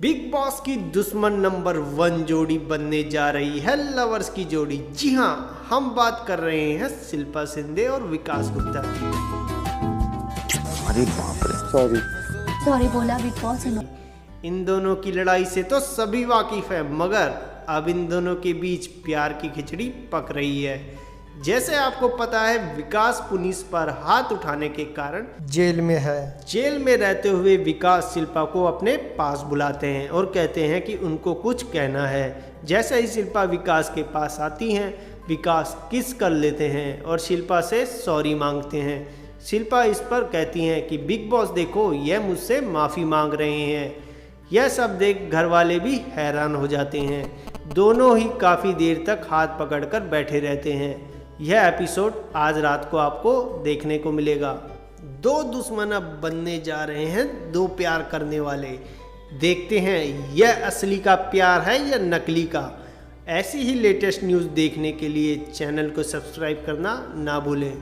Big boss की दुश्मन number 1 जोड़ी बनने जा रही है लवर्स की जोड़ी। जी हाँ, हम बात कर रहे हैं शिल्पा शिंदे और विकास गुप्ता की। अरे बाप रे, सॉरी बोला बिग बॉस। इन दोनों की लड़ाई से तो सभी वाकिफ है, मगर अब इन दोनों के बीच प्यार की खिचड़ी पक रही है। जैसे आपको पता है, विकास पुलिस पर हाथ उठाने के कारण जेल में है। जेल में रहते हुए विकास शिल्पा को अपने पास बुलाते हैं और कहते हैं कि उनको कुछ कहना है। जैसे ही शिल्पा विकास के पास आती हैं, विकास किस कर लेते हैं और शिल्पा से सॉरी मांगते हैं। शिल्पा इस पर कहती हैं कि बिग बॉस देखो, यह मुझसे माफ़ी मांग रहे हैं। यह सब देख घर वाले भी हैरान हो जाते हैं। दोनों ही काफ़ी देर तक हाथ पकड़कर बैठे रहते हैं। यह एपिसोड आज रात को आपको देखने को मिलेगा। दो दुश्मन अब बनने जा रहे हैं, दो प्यार करने वाले। देखते हैं यह असली का प्यार है या नकली का। ऐसी ही लेटेस्ट न्यूज़ देखने के लिए चैनल को सब्सक्राइब करना ना भूलें।